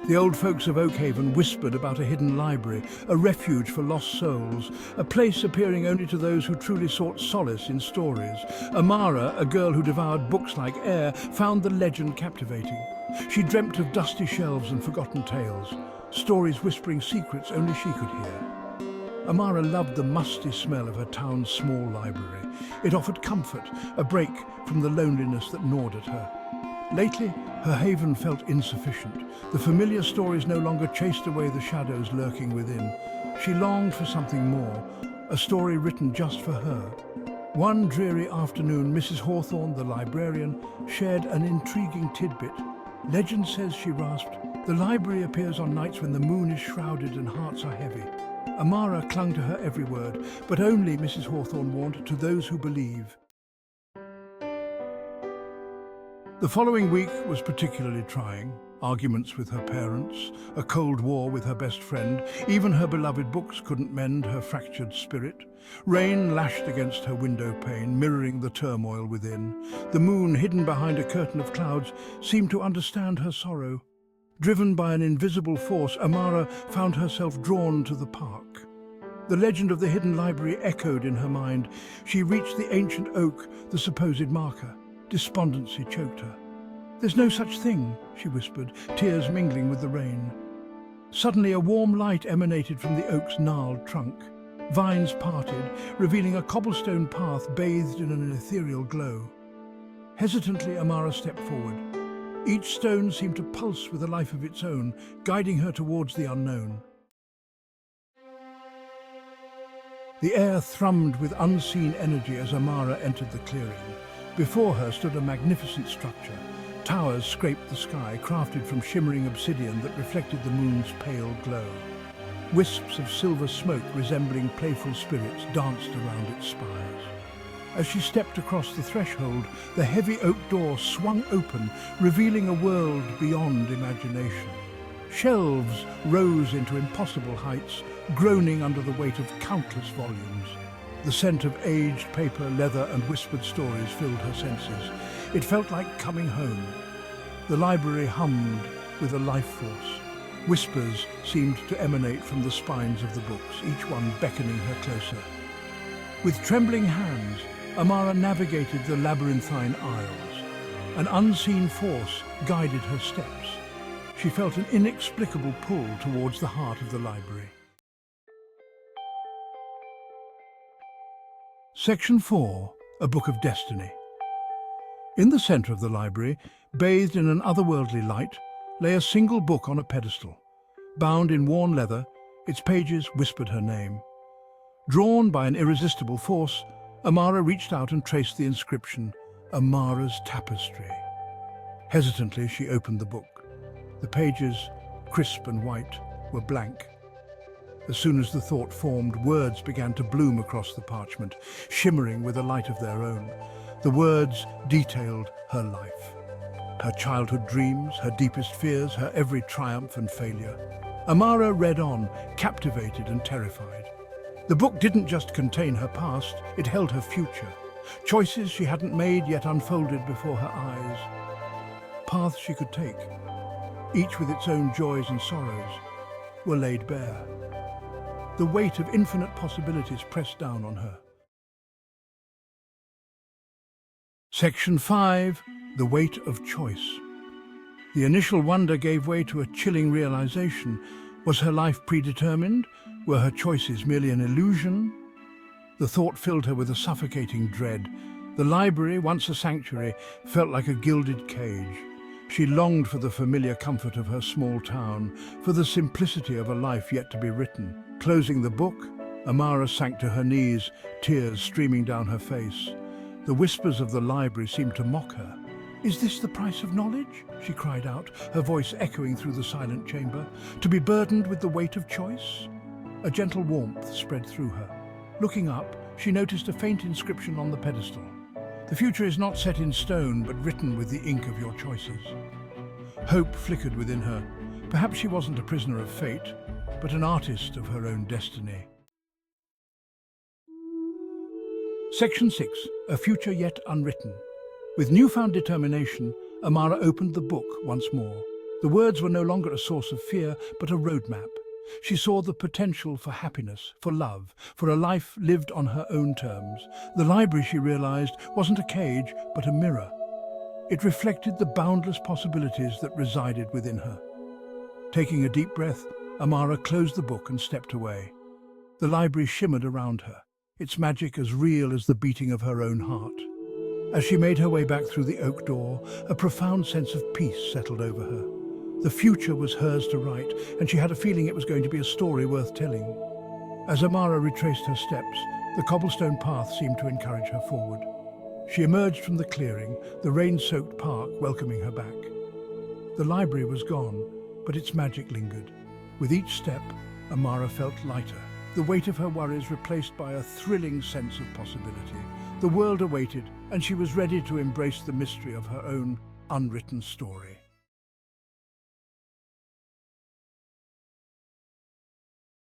The old folks of Oakhaven whispered about a hidden library, a refuge for lost souls, a place appearing only to those who truly sought solace in stories. Amara, a girl who devoured books like air, found the legend captivating. She dreamt of dusty shelves and forgotten tales, stories whispering secrets only she could hear. Amara loved the musty smell of her town's small library. It offered comfort, a break from the loneliness that gnawed at her. Lately, her haven felt insufficient. The familiar stories no longer chased away the shadows lurking within. She longed for something more, a story written just for her. One dreary afternoon, Mrs. Hawthorne, the librarian, shared an intriguing tidbit. Legend says, she rasped, the library appears on nights when the moon is shrouded and hearts are heavy. Amara clung to her every word, but only, Mrs. Hawthorne warned, to those who believe. The following week was particularly trying. Arguments with her parents, a cold war with her best friend, even her beloved books couldn't mend her fractured spirit. Rain lashed against her window pane, mirroring the turmoil within. The moon, hidden behind a curtain of clouds, seemed to understand her sorrow. Driven by an invisible force, Amara found herself drawn to the park. The legend of the hidden library echoed in her mind. She reached the ancient oak, the supposed marker. Despondency choked her. There's no such thing, she whispered, tears mingling with the rain. Suddenly a warm light emanated from the oak's gnarled trunk. Vines parted, revealing a cobblestone path bathed in an ethereal glow. Hesitantly, Amara stepped forward. Each stone seemed to pulse with a life of its own, guiding her towards the unknown. The air thrummed with unseen energy as Amara entered the clearing. Before her stood a magnificent structure. Towers scraped the sky, crafted from shimmering obsidian that reflected the moon's pale glow. Wisps of silver smoke resembling playful spirits danced around its spires. As she stepped across the threshold, the heavy oak door swung open, revealing a world beyond imagination. Shelves rose into impossible heights, groaning under the weight of countless volumes. The scent of aged paper, leather, and whispered stories filled her senses. It felt like coming home. The library hummed with a life force. Whispers seemed to emanate from the spines of the books, each one beckoning her closer. With trembling hands, Amara navigated the labyrinthine aisles. An unseen force guided her steps. She felt an inexplicable pull towards the heart of the library. Section 4, A Book of Destiny. In the center of the library, bathed in an otherworldly light, lay a single book on a pedestal. Bound in worn leather, its pages whispered her name. Drawn by an irresistible force, Amara reached out and traced the inscription, Amara's Tapestry. Hesitantly, she opened the book. The pages, crisp and white, were blank. As soon as the thought formed, words began to bloom across the parchment, shimmering with a light of their own. The words detailed her life. Her childhood dreams, her deepest fears, her every triumph and failure. Amara read on, captivated and terrified. The book didn't just contain her past, it held her future. Choices she hadn't made yet unfolded before her eyes. Paths she could take, each with its own joys and sorrows, were laid bare. The weight of infinite possibilities pressed down on her. Section 5, The Weight of Choice. The initial wonder gave way to a chilling realization. Was her life predetermined? Were her choices merely an illusion? The thought filled her with a suffocating dread. The library, once a sanctuary, felt like a gilded cage. She longed for the familiar comfort of her small town, for the simplicity of a life yet to be written. Closing the book, Amara sank to her knees, tears streaming down her face. The whispers of the library seemed to mock her. "Is this the price of knowledge?" she cried out, her voice echoing through the silent chamber. "To be burdened with the weight of choice?" A gentle warmth spread through her. Looking up, she noticed a faint inscription on the pedestal. "The future is not set in stone, but written with the ink of your choices." Hope flickered within her. Perhaps she wasn't a prisoner of fate, but an artist of her own destiny. Section 6, A Future Yet Unwritten. With newfound determination, Amara opened the book once more. The words were no longer a source of fear, but a roadmap. She saw the potential for happiness, for love, for a life lived on her own terms. The library, she realized, wasn't a cage, but a mirror. It reflected the boundless possibilities that resided within her. Taking a deep breath, Amara closed the book and stepped away. The library shimmered around her, its magic as real as the beating of her own heart. As she made her way back through the oak door, a profound sense of peace settled over her. The future was hers to write, and she had a feeling it was going to be a story worth telling. As Amara retraced her steps, the cobblestone path seemed to encourage her forward. She emerged from the clearing, the rain-soaked park welcoming her back. The library was gone, but its magic lingered. With each step, Amara felt lighter, the weight of her worries replaced by a thrilling sense of possibility. The world awaited, and she was ready to embrace the mystery of her own unwritten story.